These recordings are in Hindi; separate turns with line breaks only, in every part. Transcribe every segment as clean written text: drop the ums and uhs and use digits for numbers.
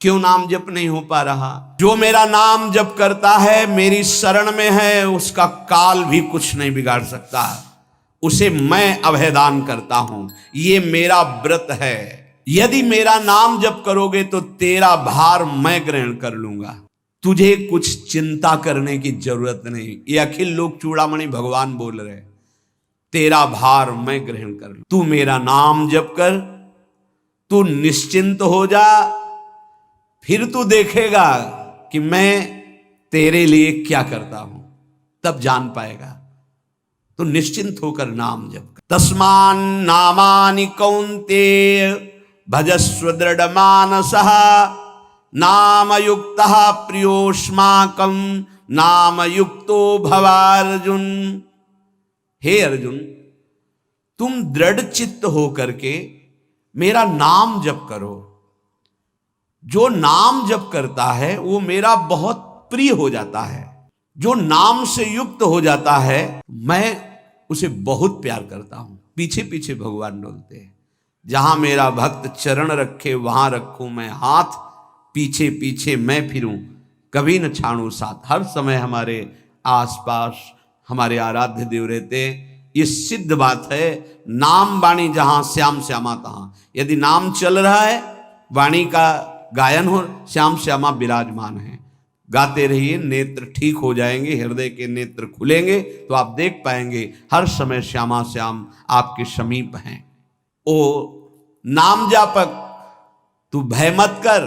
क्यों नाम जप नहीं हो पा रहा? जो मेरा नाम जप करता है, मेरी शरण में है, उसका काल भी कुछ नहीं बिगाड़ सकता। उसे मैं अभयदान करता हूं, ये मेरा व्रत है। यदि मेरा नाम जप करोगे तो तेरा भार मैं ग्रहण कर लूंगा, तुझे कुछ चिंता करने की जरूरत नहीं। ये अखिल लोक चूड़ामणि भगवान बोल रहे, तेरा भार मैं ग्रहण कर लूं। तू मेरा नाम जप कर, तू निश्चिंत हो जा, फिर तू देखेगा कि मैं तेरे लिए क्या करता हूं, तब जान पाएगा। तो निश्चिंत होकर नाम जप कर। तस्मान नामानि कौन्तेय भजस्व दृढ़ मानसः नाम युक्तः प्रियोष्माकं नाम युक्तो भवार्जुन। हे अर्जुन, तुम दृढ़ चित्त होकर के मेरा नाम जप करो। जो नाम जप करता है वो मेरा बहुत प्रिय हो जाता है। जो नाम से युक्त हो जाता है, मैं उसे बहुत प्यार करता हूं। पीछे पीछे भगवान डोलते हैं। जहां मेरा भक्त चरण रखे वहां रखूं मैं हाथ, पीछे पीछे मैं फिरूं, कभी न छाड़ू साथ। हर समय हमारे आसपास हमारे आराध्य देव रहते। ये सिद्ध बात है। नाम वाणी जहां श्याम श्यामा तहां। यदि नाम चल रहा है, वाणी का गायन हो, श्याम श्यामा विराजमान है। गाते रहिए, नेत्र ठीक हो जाएंगे, हृदय के नेत्र खुलेंगे तो आप देख पाएंगे हर समय श्यामा श्याम आपके समीप हैं। ओ नाम जापक, तू भय मत कर,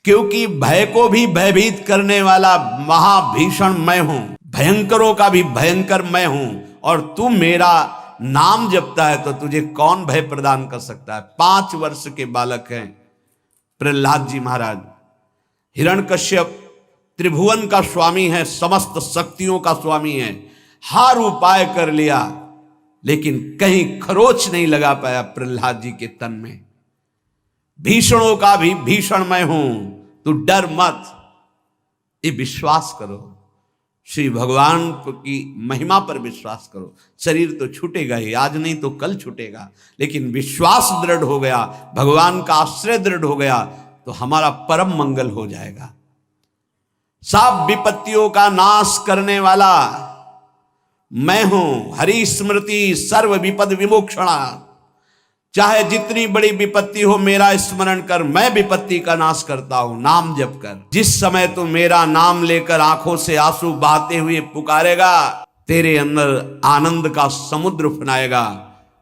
क्योंकि भय को भी भयभीत करने वाला महाभीषण मैं हूं, भयंकरों का भी भयंकर मैं हूं। और तू मेरा नाम जपता है तो तुझे कौन भय प्रदान कर सकता है? 5 वर्ष के बालक हैं प्रहलाद जी महाराज। हिरण्यकश्यप त्रिभुवन का स्वामी है, समस्त शक्तियों का स्वामी है। हर उपाय कर लिया, लेकिन कहीं खरोच नहीं लगा पाया प्रहलाद जी के तन में। भीषणों का भी भीषण मैं हूं, तू डर मत, ये विश्वास करो। श्री भगवान की महिमा पर विश्वास करो। शरीर तो छूटेगा ही, आज नहीं तो कल छूटेगा, लेकिन विश्वास दृढ़ हो गया, भगवान का आश्रय दृढ़ हो गया तो हमारा परम मंगल हो जाएगा। सब विपत्तियों का नाश करने वाला मैं हूं। हरि स्मृति सर्व विपद विमोक्षणा। चाहे जितनी बड़ी विपत्ति हो, मेरा स्मरण कर, मैं विपत्ति का नाश करता हूं। नाम जप कर। जिस समय तू मेरा नाम लेकर आंखों से आंसू बहाते हुए पुकारेगा, तेरे अंदर आनंद का समुद्र फनाएगा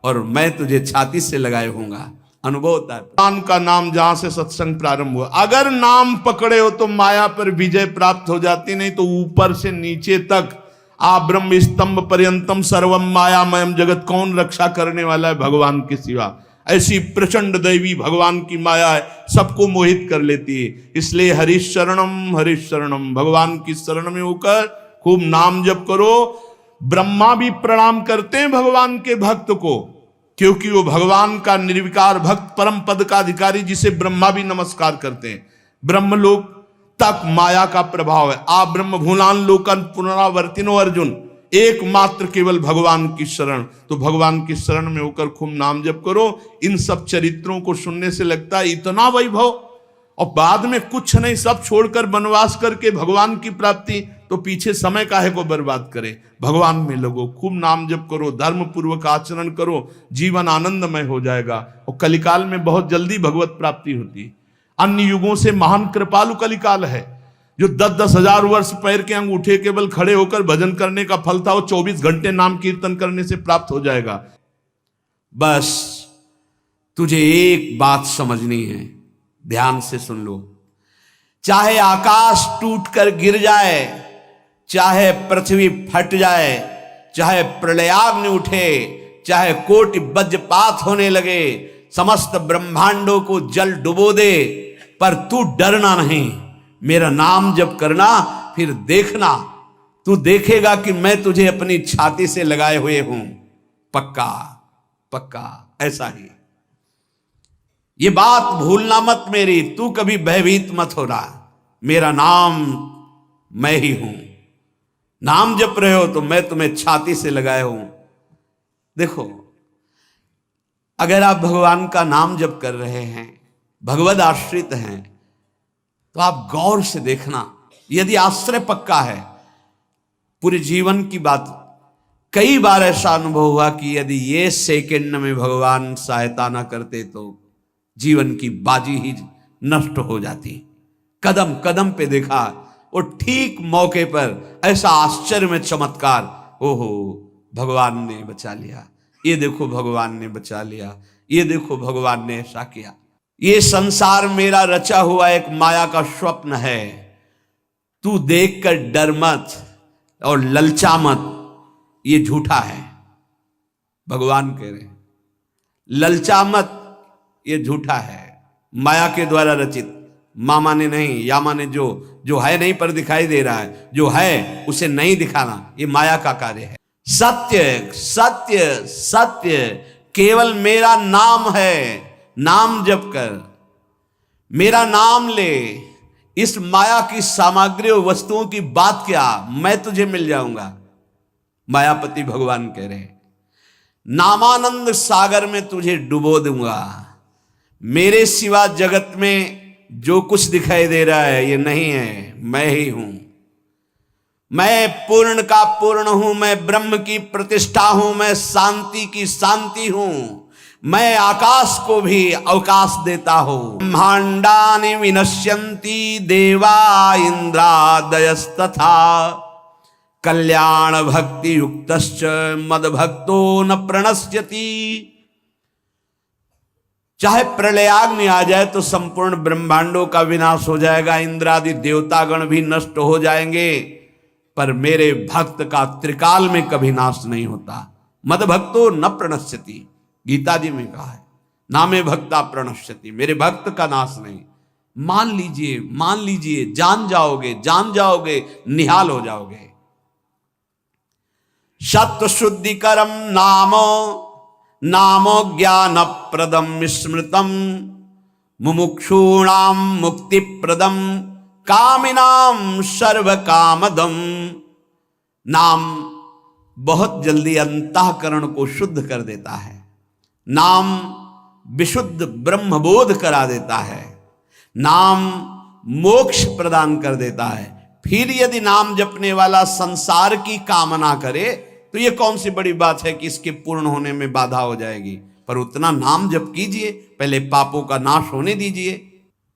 और मैं तुझे छाती से लगाए होऊंगा। अनुभव होता है। भगवान का नाम जहां से सत्संग प्रारंभ हुआ, अगर नाम पकड़े हो तो माया पर विजय प्राप्त हो जाती, नहीं तो ऊपर से नीचे तक आ ब्रह्म स्तंभ पर्यंतम सर्वम मायामयम जगत, कौन रक्षा करने वाला है भगवान के सिवा? ऐसी प्रचंड दैवी भगवान की माया है, सबको मोहित कर लेती है। इसलिए हरिश शरणम, भगवान की शरण में होकर खूब नाम जप करो। ब्रह्मा भी प्रणाम करते हैं भगवान के भक्त को, क्योंकि वो भगवान का निर्विकार भक्त, परम पद का अधिकारी, जिसे ब्रह्मा भी नमस्कार करते हैं। ब्रह्मलोक तक माया का प्रभाव है। आ ब्रह्म भूलान लोकन पुनरावर्तिनो अर्जुन, एकमात्र केवल भगवान की शरण। तो भगवान की शरण में होकर खूब नाम जप करो। इन सब चरित्रों को सुनने से लगता है इतना वैभव, और बाद में कुछ नहीं, सब छोड़कर वनवास करके भगवान की प्राप्ति, तो पीछे समय काहे को बर्बाद करे? भगवान में लगो, खूब नाम जप करो, धर्म पूर्वक आचरण करो, जीवन आनंदमय हो जाएगा। और कलिकाल में बहुत जल्दी भगवत प्राप्ति होती है। अन्य युगों से महान कृपालु कलिकाल है। जो 10-10 हजार वर्ष पैर के अंगूठे केवल खड़े होकर भजन करने का फल था, वो 24 घंटे नाम कीर्तन करने से प्राप्त हो जाएगा। बस तुझे एक बात समझनी है, ध्यान से सुन लो। चाहे आकाश टूटकर गिर जाए, चाहे पृथ्वी फट जाए, चाहे प्रलयाग्नि उठे, चाहे कोटि वज्रपात होने लगे, समस्त ब्रह्मांडों को जल डुबो दे, पर तू डरना नहीं। मेरा नाम जप करना, फिर देखना, तू देखेगा कि मैं तुझे अपनी छाती से लगाए हुए हूं। पक्का पक्का ऐसा ही। ये बात भूलना मत मेरी, तू कभी भयभीत मत होना। मेरा नाम मैं ही हूं। नाम जप रहे हो तो मैं तुम्हें छाती से लगाए हूं। देखो, अगर आप भगवान का नाम जप कर रहे हैं भगवद आश्रित हैं, तो आप गौर से देखना। यदि आश्रय पक्का है, पूरे जीवन की बात, कई बार ऐसा अनुभव हुआ कि यदि ये सेकंड में भगवान सहायता ना करते तो जीवन की बाजी ही नष्ट हो जाती। कदम कदम पे देखा, और ठीक मौके पर ऐसा आश्चर्य में चमत्कार, ओहो भगवान ने बचा लिया, ये देखो भगवान ने बचा लिया, ये देखो भगवान ने ऐसा किया। ये संसार मेरा रचा हुआ एक माया का स्वप्न है, तू देखकर डर मत और ललचा मत, ये झूठा है। भगवान कह रहे ललचा मत, ये झूठा है, माया के द्वारा रचित। मामा ने नहीं, यामा ने जो है नहीं पर दिखाई दे रहा है, जो है उसे नहीं दिखाना, ये माया का कार्य है। सत्य सत्य सत्य केवल मेरा नाम है, नाम जप कर, मेरा नाम ले। इस माया की सामग्री और वस्तुओं की बात क्या, मैं तुझे मिल जाऊंगा। मायापति भगवान कह रहे नामानंद सागर में तुझे डुबो दूंगा। मेरे सिवा जगत में जो कुछ दिखाई दे रहा है ये नहीं है, मैं ही हूं। मैं पूर्ण का पूर्ण हूं, मैं ब्रह्म की प्रतिष्ठा हूं, मैं शांति की शांति हूं, मैं आकाश को भी अवकाश देता हूं। ब्रह्मांडानि विनश्यन्ति देवा इंद्रादयस्तथा कल्याण भक्ति युक्तश्च मद भक्तो न प्रणश्यति। चाहे प्रलयाग्नि आ जाए तो संपूर्ण ब्रह्मांडों का विनाश हो जाएगा, इंद्रादि देवतागण भी नष्ट हो जाएंगे, पर मेरे भक्त का त्रिकाल में कभी नाश नहीं होता। मद भक्तो न प्रणश्यति, गीता जी में कहा है, नामे भक्ता प्रणश्यति, मेरे भक्त का नाश नहीं। मान लीजिए, जान जाओगे, निहाल हो जाओगे। सत्व शुद्धिकरम नामो ज्ञान प्रदम स्मृतम मुमुक्षूणाम मुक्ति प्रदम कामिनाम सर्व कामदम। नाम बहुत जल्दी अंतःकरण को शुद्ध कर देता है, नाम विशुद्ध ब्रह्मबोध करा देता है, नाम मोक्ष प्रदान कर देता है। फिर यदि नाम जपने वाला संसार की कामना करे तो ये कौन सी बड़ी बात है कि इसके पूर्ण होने में बाधा हो जाएगी। पर उतना नाम जप कीजिए, पहले पापों का नाश होने दीजिए।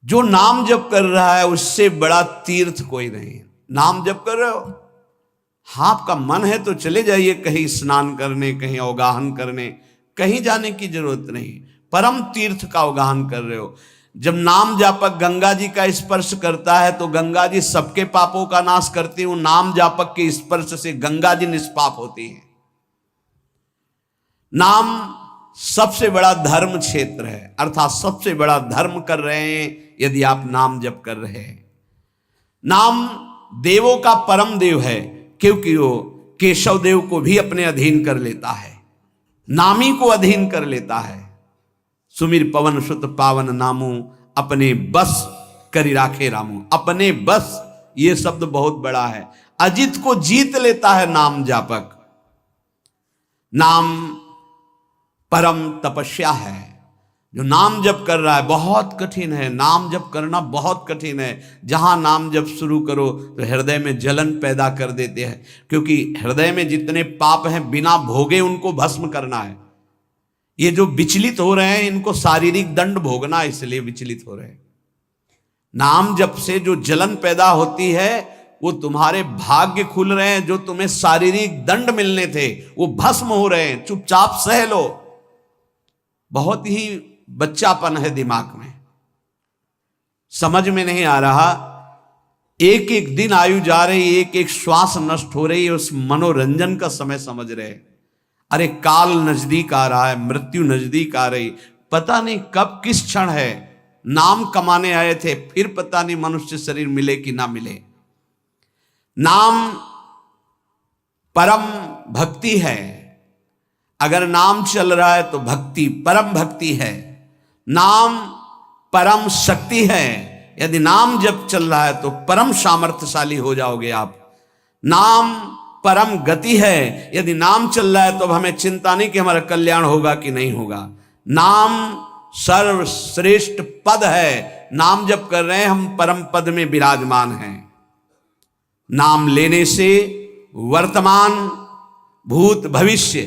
जो नाम जप कर रहा है उससे बड़ा तीर्थ कोई नहीं। नाम जप कर रहे हो, आपका मन है तो चले जाइए कहीं स्नान करने, कहीं अवगाहन करने, कहीं जाने की जरूरत नहीं। परम तीर्थ का अवगाहन कर रहे हो। जब नाम जापक गंगा जी का स्पर्श करता है तो गंगा जी सबके पापों का नाश करती हूं, नाम जापक के स्पर्श से गंगा जी निष्पाप होती है। नाम सबसे बड़ा धर्म क्षेत्र है, अर्थात सबसे बड़ा धर्म कर रहे हैं यदि आप नाम जप कर रहे हैं। नाम देवों का परम देव है, क्योंकि वो केशव देव को भी अपने अधीन कर लेता है, नामी को अधीन कर लेता है। सुमिर पवन सुत पावन नामू अपने बस करी राखे रामू। अपने बस, ये शब्द बहुत बड़ा है। अजित को जीत लेता है नाम जापक। नाम परम तपस्या है। जो नाम जप कर रहा है बहुत कठिन है, नाम जप करना बहुत कठिन है। जहां नाम जप शुरू करो तो हृदय में जलन पैदा कर देते हैं, क्योंकि हृदय में जितने पाप हैं बिना भोगे उनको भस्म करना है। ये जो विचलित हो रहे हैं इनको शारीरिक दंड भोगना, इसलिए विचलित हो रहे हैं। नाम जप से जो जलन पैदा होती है वो तुम्हारे भाग्य खुल रहे हैं, जो तुम्हें शारीरिक दंड मिलने थे वो भस्म हो रहे हैं। चुपचाप सह लो। बहुत ही बच्चापन है दिमाग में, समझ में नहीं आ रहा। एक एक दिन आयु जा रही, एक एक श्वास नष्ट हो रही है, उस मनोरंजन का समय समझ रहे। अरे काल नजदीक आ रहा है, मृत्यु नजदीक आ रही, पता नहीं कब किस क्षण है। नाम कमाने आए थे, फिर पता नहीं मनुष्य शरीर मिले कि ना मिले। नाम परम भक्ति है। अगर नाम चल रहा है तो भक्ति परम भक्ति है। नाम परम शक्ति है। यदि नाम जब चल रहा है तो परम सामर्थ्यशाली हो जाओगे आप। नाम परम गति है। यदि नाम चल रहा है तो अब हमें चिंता नहीं कि हमारा कल्याण होगा कि नहीं होगा। नाम सर्वश्रेष्ठ पद है। नाम जप कर रहे हैं हम, परम पद में विराजमान हैं। नाम लेने से वर्तमान, भूत, भविष्य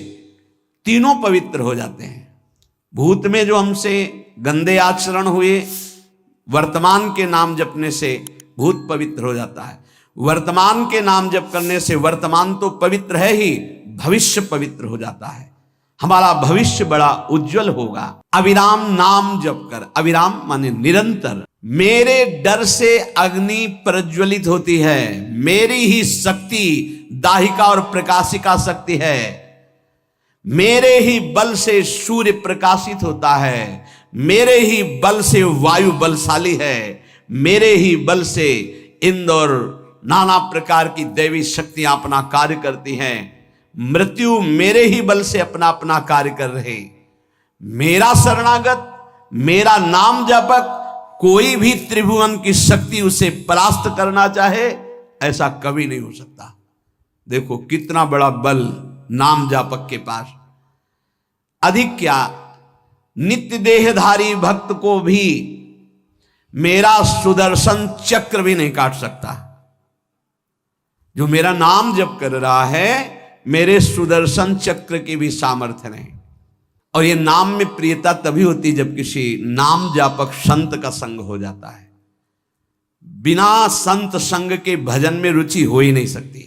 तीनों पवित्र हो जाते हैं। भूत में जो हमसे गंदे आचरण हुए, वर्तमान के नाम जपने से भूत पवित्र हो जाता है। वर्तमान के नाम जप करने से वर्तमान तो पवित्र है ही, भविष्य पवित्र हो जाता है। हमारा भविष्य बड़ा उज्जवल होगा। अविराम नाम जप कर, अविराम माने निरंतर। मेरे डर से अग्नि प्रज्वलित होती है, मेरी ही शक्ति दाहिका और प्रकाशिका शक्ति है। मेरे ही बल से सूर्य प्रकाशित होता है, मेरे ही बल से वायु बलशाली है, मेरे ही बल से इंद्र और नाना प्रकार की दैवी शक्तियां अपना कार्य करती हैं। मृत्यु मेरे ही बल से अपना अपना कार्य कर रहे। मेरा शरणागत, मेरा नाम जापक, कोई भी त्रिभुवन की शक्ति उसे परास्त करना चाहे ऐसा कभी नहीं हो सकता। देखो कितना बड़ा बल नाम जापक के पास। अधिक क्या, नित्य देहधारी भक्त को भी मेरा सुदर्शन चक्र भी नहीं काट सकता। जो मेरा नाम जप कर रहा है, मेरे सुदर्शन चक्र की भी सामर्थ्य नहीं। और ये नाम में प्रियता तभी होती जब किसी नाम जापक संत का संग हो जाता है। बिना संत संग के भजन में रुचि हो ही नहीं सकती।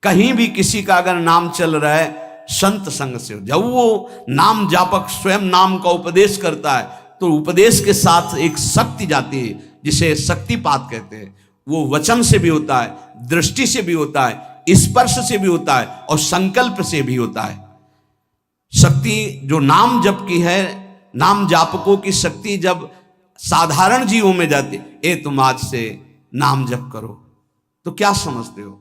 कहीं भी किसी का अगर नाम चल रहा है, संत संग से हो। जब वो नाम जापक स्वयं नाम का उपदेश करता है तो उपदेश के साथ एक शक्ति जाती है जिसे शक्तिपात कहते हैं। वो वचन से भी होता है, दृष्टि से भी होता है, स्पर्श से भी होता है और संकल्प से भी होता है। शक्ति जो नाम जप की है, नाम जापकों की शक्ति जब साधारण जीवों में जाती है, ए तुम आज से नाम जप करो, तो क्या समझते हो?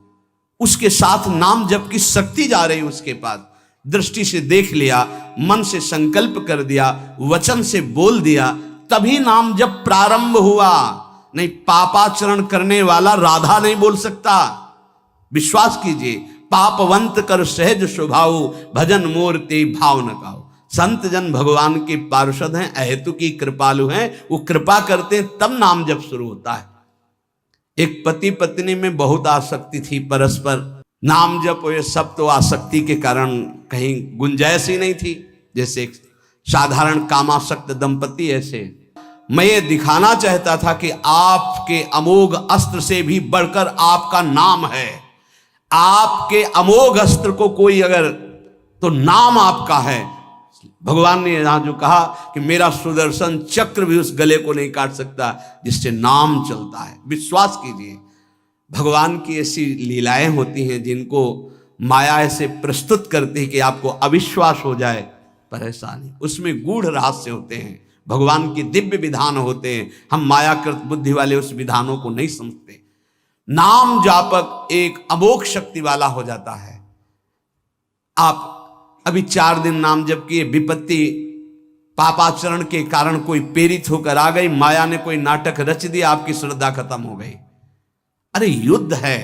उसके साथ नाम जप की शक्ति जा रही उसके पास। दृष्टि से देख लिया, मन से संकल्प कर दिया, वचन से बोल दिया, तभी नाम जप प्रारंभ हुआ। नहीं, पापाचरण करने वाला राधा नहीं बोल सकता। विश्वास कीजिए, पापवंत कर सहज स्वभाव, भजन मोर ते भाव न काओ। संत जन भगवान के पार्षद हैं, अहेतु की कृपालु हैं, वो कृपा करते हैं तब नाम जप शुरू होता है। एक पति पत्नी में बहुत आसक्ति थी परस्पर, नाम जप ये सब तो आसक्ति के कारण कहीं गुंजाइश ही नहीं थी। जैसे साधारण कामासक्त दंपति, ऐसे मैं ये दिखाना चाहता था कि आपके अमोघ अस्त्र से भी बढ़कर आपका नाम है। आपके अमोघ अस्त्र को कोई अगर, तो नाम आपका है। भगवान ने यहां जो कहा कि मेरा सुदर्शन चक्र भी उस गले को नहीं काट सकता जिससे नाम चलता है। विश्वास कीजिए, भगवान की ऐसी लीलाएं होती हैं जिनको माया ऐसे प्रस्तुत करती है कि आपको अविश्वास हो जाए, पर ऐसा नहीं। उसमें गूढ़ रहस्य होते हैं, भगवान के दिव्य विधान होते हैं। हम मायाकृत बुद्धि वाले उस विधानों को नहीं समझते। नाम जापक एक अमोघ शक्ति वाला हो जाता है। आप अभी 4 दिन नाम जप किए, विपत्ति पापाचरण के कारण कोई प्रेरित होकर आ गई, माया ने कोई नाटक रच दिया, आपकी श्रद्धा खत्म हो गई। अरे युद्ध है,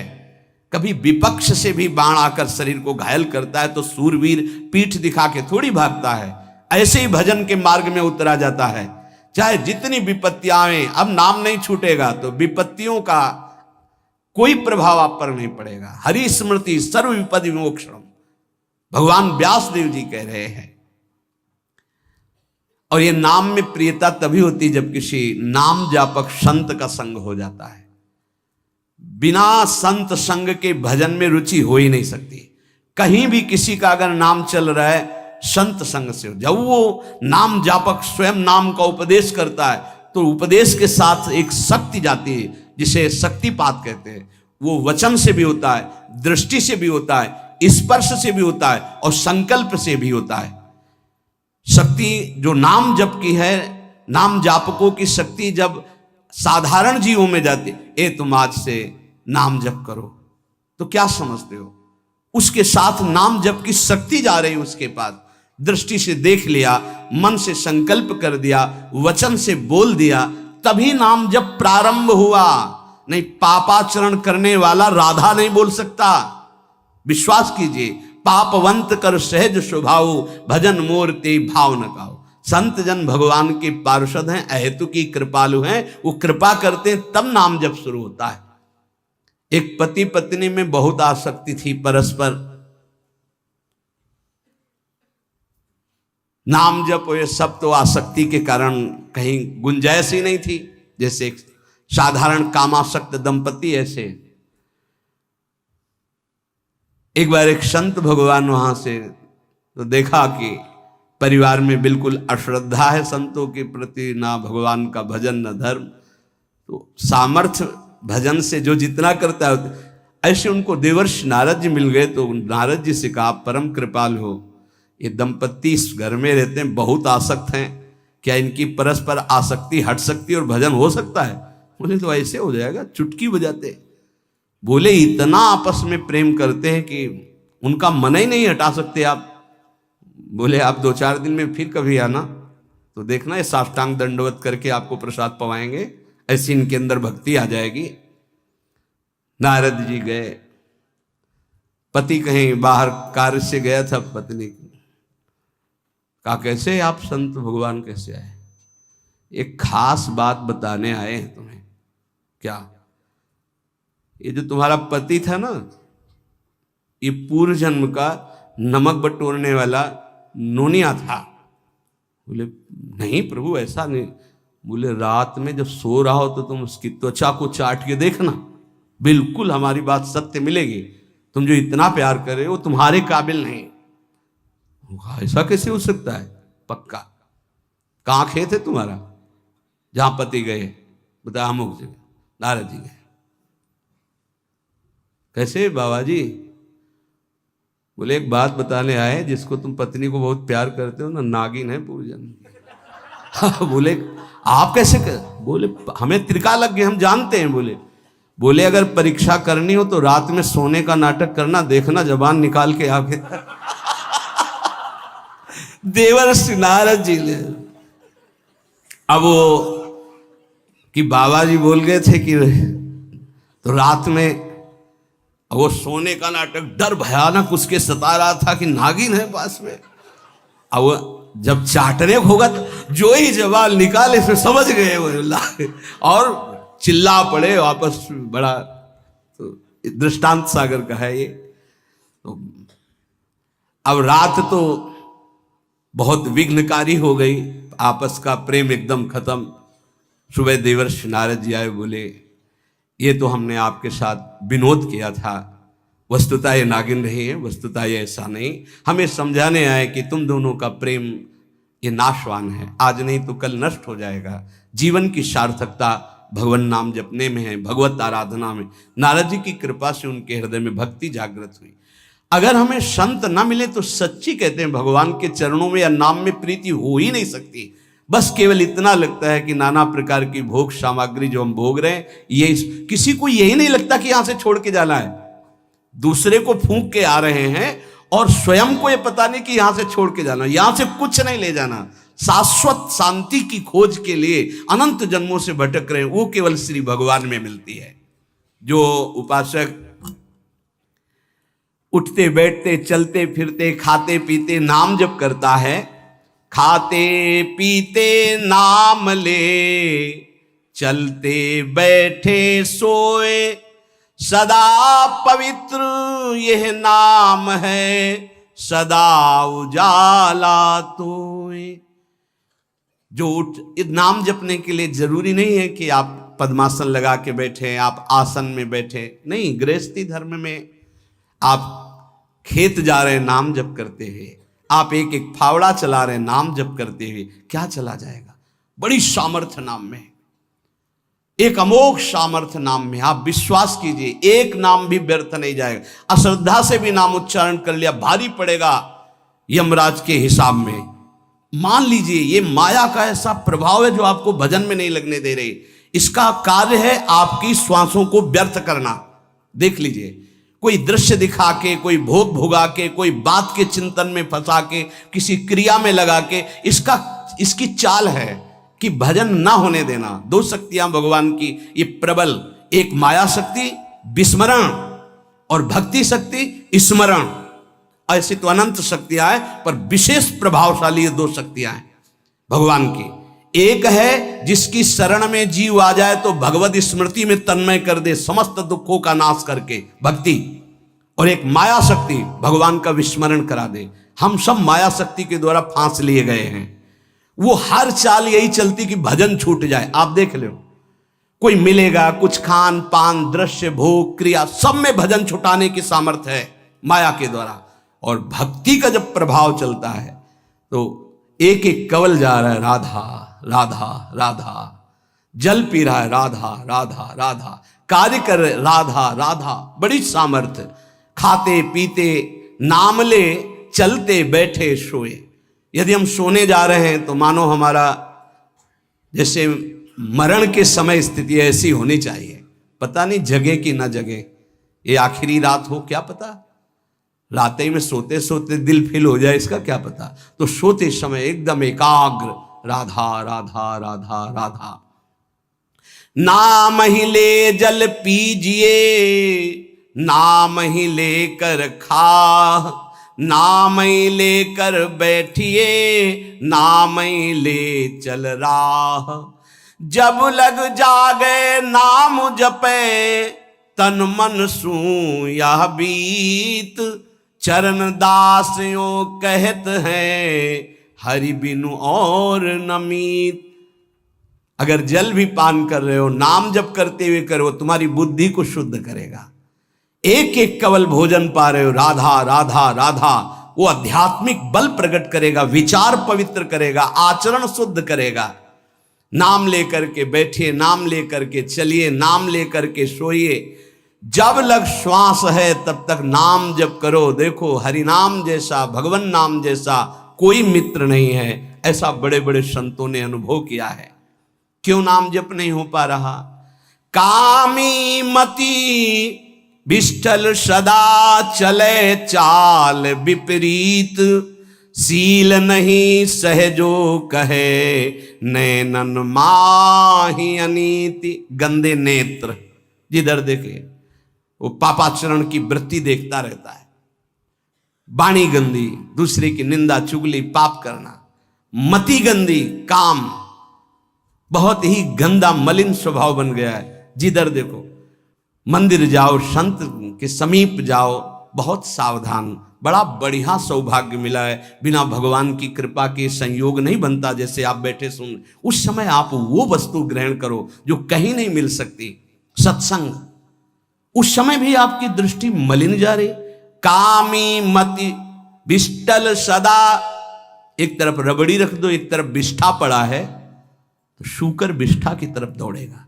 कभी विपक्ष से भी बाण आकर शरीर को घायल करता है तो सूरवीर पीठ दिखा के थोड़ी भागता है। ऐसे ही भजन के मार्ग में उतरा जाता है। चाहे जितनी विपत्तियां आएं, अब नाम नहीं छूटेगा तो विपत्तियों का कोई प्रभाव आप पर नहीं पड़ेगा। हरि स्मृति सर्व विपद विमोक्षणम, भगवान व्यासदेव जी कह रहे हैं। और ये नाम में प्रियता तभी होती जब किसी नाम जापक संत का संग हो जाता है। बिना संत संग के भजन में रुचि हो ही नहीं सकती। कहीं भी किसी का अगर नाम चल रहा है, संत संग से हो। जब वो नाम जापक स्वयं नाम का उपदेश करता है तो उपदेश के साथ एक शक्ति जाती है जिसे शक्तिपात कहते हैं। वो वचन से भी होता है, दृष्टि से भी होता है, स्पर्श से भी होता है और संकल्प से भी होता है। शक्ति जो नाम जप की है, नाम जापकों की शक्ति जब साधारण जीवों में जाती, ए तुम आज से नाम जप करो, तो क्या समझते हो? उसके साथ नाम जप की शक्ति जा रही उसके पास। दृष्टि से देख लिया, मन से संकल्प कर दिया, वचन से बोल दिया, तभी नाम जप प्रारंभ हुआ। नहीं, पापाचरण करने वाला राधा नहीं बोल सकता। विश्वास कीजिए, पापवंत कर सहज स्वभाव, भजन मोर ते भाव न काओ। संत जन भगवान के पार्षद हैं, अहेतु की कृपालु हैं, वो कृपा करते हैं तब नाम जप शुरू होता है। एक पति पत्नी में बहुत आसक्ति थी परस्पर, नाम जप ये सब तो आसक्ति के कारण कहीं गुंजाइश ही नहीं थी, जैसे एक साधारण कामासक्त दंपति। ऐसे एक बार एक संत भगवान वहां से तो देखा कि परिवार में बिल्कुल अश्रद्धा है संतों के प्रति, ना भगवान का भजन न धर्म, तो सामर्थ्य भजन से जो जितना करता है। ऐसे उनको देवर्षि नारद जी मिल गए, तो नारद जी से कहा, परम कृपाल हो, ये दंपत्ति इस घर में रहते हैं, बहुत आसक्त हैं, क्या इनकी परस्पर आसक्ति हट सकती है और भजन हो सकता है? बोले तो ऐसे हो जाएगा, चुटकी बजाते। बोले इतना आपस में प्रेम करते हैं कि उनका मन ही नहीं हटा सकते आप। बोले आप 2-4 दिन में फिर कभी आना तो देखना, ये साष्टांग दंडवत करके आपको प्रसाद पवाएंगे, ऐसी इनके अंदर भक्ति आ जाएगी। नारद जी गए, पति कहीं बाहर कार्य से गया था, पत्नी कहा कैसे आप संत भगवान कैसे आए? एक खास बात बताने आए हैं तुम्हें। क्या? ये जो तुम्हारा पति था ना, ये पूर्व जन्म का नमक बटोरने वाला नोनिया था। बोले नहीं प्रभु ऐसा नहीं। बोले रात में जब सो रहा हो तो तुम उसकी त्वचा को चाट के देखना, बिल्कुल हमारी बात सत्य मिलेगी। तुम जो इतना प्यार कर रहे हो तुम्हारे काबिल नहीं। ऐसा कैसे हो सकता है? पक्का। कहाँ खेत है तुम्हारा जहां पति गए? बता अमुक जगह। नारद जी गए। कैसे बाबा जी? बोले एक बात बताने आए, जिसको तुम पत्नी को बहुत प्यार करते हो ना, नागिन है पूजन। बोले आप कैसे कर? बोले हमें त्रिका लग गए, हम जानते हैं। बोले अगर परीक्षा करनी हो तो रात में सोने का नाटक करना, देखना जबान निकाल के आके। देवर्षि नारद जी ने अब वो कि बाबा जी बोल गए थे कि तो रात में वो सोने का नाटक, डर भयानक उसके सता रहा था कि नागिन है पास में। अब वो जब चाटने होगा तो जो ही जवाल निकाले फिर समझ गए वो, और चिल्ला पड़े वापस। बड़ा तो दृष्टांत सागर का है ये। तो अब रात तो बहुत विघ्नकारी हो गई, आपस का प्रेम एकदम खत्म। सुबह देवर्षि नारद जी आए, बोले ये तो हमने आपके साथ विनोद किया था, वस्तुतः ये नागिन नहीं है, वस्तुतः ये ऐसा नहीं। हमें समझाने आए कि तुम दोनों का प्रेम ये नाशवान है, आज नहीं तो कल नष्ट हो जाएगा। जीवन की सार्थकता भगवान नाम जपने में है, भगवत आराधना में। नारद जी की कृपा से उनके हृदय में भक्ति जागृत हुई। अगर हमें संत न मिले तो सच्ची कहते हैं भगवान के चरणों में या नाम में प्रीति हो ही नहीं सकती। बस केवल इतना लगता है कि नाना प्रकार की भोग सामग्री जो हम भोग रहे हैं, ये किसी को यही नहीं लगता कि यहां से छोड़ के जाना है। दूसरे को फूंक के आ रहे हैं और स्वयं को ये पता नहीं कि यहां से छोड़ के जाना, यहां से कुछ नहीं ले जाना। शाश्वत शांति की खोज के लिए अनंत जन्मों से भटक रहे हैं, वो केवल श्री भगवान में मिलती है। जो उपासक उठते बैठते चलते फिरते खाते पीते नाम जप करता है, खाते पीते नाम ले, चलते बैठे सोए सदा पवित्र यह नाम है, सदा उजाला तोए। जो नाम जपने के लिए जरूरी नहीं है कि आप पद्मासन लगा के बैठे, आप आसन में बैठे, नहीं। गृहस्थी धर्म में आप खेत जा रहे हैं नाम जप करते हुए, आप एक एक फावड़ा चला रहे हैं नाम जप करते हुए, क्या चला जाएगा? बड़ी सामर्थ्य नाम में, एक अमोघ सामर्थ्य नाम में। आप विश्वास कीजिए, एक नाम भी व्यर्थ नहीं जाएगा। अश्रद्धा से भी नाम उच्चारण कर लिया, भारी पड़ेगा यमराज के हिसाब में। मान लीजिए ये माया का ऐसा प्रभाव है जो आपको भजन में नहीं लगने दे रही। इसका कार्य है आपकी श्वासों को व्यर्थ करना। देख लीजिए, कोई दृश्य दिखा के, कोई भोग भोगा के, कोई बात के चिंतन में फंसा के, किसी क्रिया में लगा के, इसकी चाल है कि भजन ना होने देना। दो शक्तियां भगवान की ये प्रबल, एक माया शक्ति विस्मरण और भक्ति शक्ति स्मरण। ऐसी तो अनंत शक्तियां हैं, पर विशेष प्रभावशाली ये दो शक्तियां हैं। भगवान की। एक है जिसकी शरण में जीव आ जाए तो भगवत स्मृति में तन्मय कर दे, समस्त दुखों का नाश करके, भक्ति। और एक माया शक्ति भगवान का विस्मरण करा दे। हम सब माया शक्ति के द्वारा फांस लिए गए हैं। वो हर चाल यही चलती कि भजन छूट जाए। आप देख लो, कोई मिलेगा, कुछ खान पान, दृश्य, भोग, क्रिया, सब में भजन छुटाने की सामर्थ्य है माया के द्वारा। और भक्ति का जब प्रभाव चलता है तो एक एक कवल जा रहा है, राधा राधा राधा, जल पी रहा है, राधा राधा राधा, कार्य कर रहे, राधा राधा, बड़ी सामर्थ्य। खाते पीते नाम ले, चलते बैठे सोए। यदि हम सोने जा रहे हैं तो मानो हमारा जैसे मरण के समय स्थिति ऐसी होनी चाहिए। पता नहीं जगे कि ना जगे, ये आखिरी रात हो, क्या पता। रात ही में सोते सोते दिल फिल हो जाए, इसका क्या पता। तो सोते समय एकदम एकाग्र, राधा राधा राधा राधा। नाम ही ले जल पीजिए, नाम ही लेकर खा, नाम ही लेकर बैठिए, नाम ही ले चल राह। जब लग जागे नाम जपे, तन मन सू यह बीत, चरण दास यो कहत हैं, हरि बिनु और नमीत। अगर जल भी पान कर रहे हो, नाम जप करते हुए करो, तुम्हारी बुद्धि को शुद्ध करेगा। एक एक कवल भोजन पा रहे हो, राधा राधा राधा, वो आध्यात्मिक बल प्रकट करेगा, विचार पवित्र करेगा, आचरण शुद्ध करेगा। नाम लेकर के बैठिए, नाम लेकर के चलिए, नाम लेकर के सोइए। जब लग श्वास है तब तक नाम जप करो। देखो, हरि नाम जैसा, भगवान नाम जैसा कोई मित्र नहीं है, ऐसा बड़े बड़े संतों ने अनुभव किया है। क्यों नाम जप नहीं हो पा रहा? कामी मति विष्ठल सदा, चले चाल विपरीत, सील नहीं सहजो कहे, नैनन माही अनीति। गंदे नेत्र, जिधर देखे वो पापाचरण की वृत्ति देखता रहता है। वाणी गंदी, दूसरे की निंदा चुगली, पाप करना। मति गंदी, काम, बहुत ही गंदा मलिन स्वभाव बन गया है। जिधर देखो, मंदिर जाओ, संत के समीप जाओ, बहुत सावधान। बड़ा बढ़िया सौभाग्य मिला है। बिना भगवान की कृपा के संयोग नहीं बनता। जैसे आप बैठे सुन, उस समय आप वो वस्तु ग्रहण करो जो कहीं नहीं मिल सकती, सत्संग। उस समय भी आपकी दृष्टि मलिन जा रही। कामी मति विष्टल सदा, एक तरफ रबड़ी रख दो, एक तरफ विष्ठा पड़ा है, तो शूकर विष्ठा की तरफ दौड़ेगा।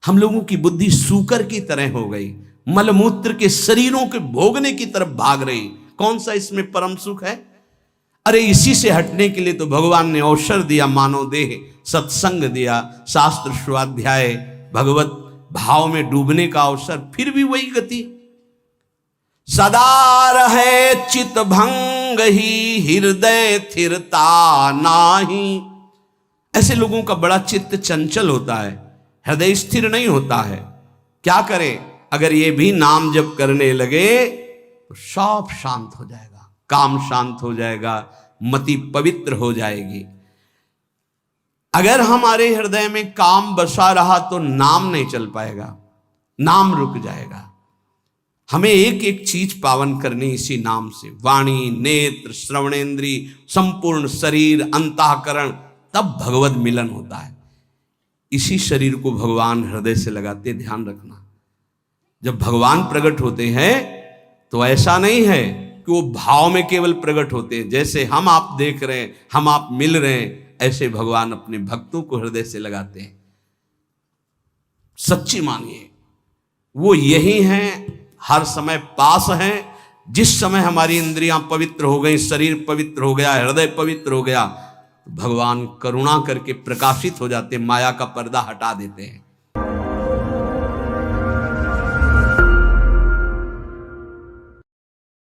हम लोगों की बुद्धि शूकर की तरह हो गई, मलमूत्र के शरीरों के भोगने की तरफ भाग रही। कौन सा इसमें परम सुख है? अरे इसी से हटने के लिए तो भगवान ने अवसर दिया, मानव देह, सत्संग दिया, शास्त्र स्वाध्याय, भगवत भाव में डूबने का अवसर। फिर भी वही गति। सदा रहे चित भंग ही, हृदय स्थिरता नाही। ऐसे लोगों का बड़ा चित्त चंचल होता है, हृदय स्थिर नहीं होता है। क्या करें? अगर ये भी नाम जप करने लगे तो सब शांत हो जाएगा, काम शांत हो जाएगा, मति पवित्र हो जाएगी। अगर हमारे हृदय में काम बसा रहा तो नाम नहीं चल पाएगा, नाम रुक जाएगा। हमें एक एक चीज पावन करनी इसी नाम से। वाणी, नेत्र, श्रवणेन्द्री, संपूर्ण शरीर, अंतःकरण, तब भगवत मिलन होता है। इसी शरीर को भगवान हृदय से लगाते, ध्यान रखना। जब भगवान प्रकट होते हैं तो ऐसा नहीं है कि वो भाव में केवल प्रकट होते हैं। जैसे हम आप देख रहे हैं, हम आप मिल रहे हैं, ऐसे भगवान अपने भक्तों को हृदय से लगाते हैं। सच्ची मानिए, वो यही हैं, हर समय पास हैं। जिस समय हमारी इंद्रियां पवित्र हो गई, शरीर पवित्र हो गया, हृदय पवित्र हो गया, भगवान करुणा करके प्रकाशित हो जाते, माया का पर्दा हटा देते हैं।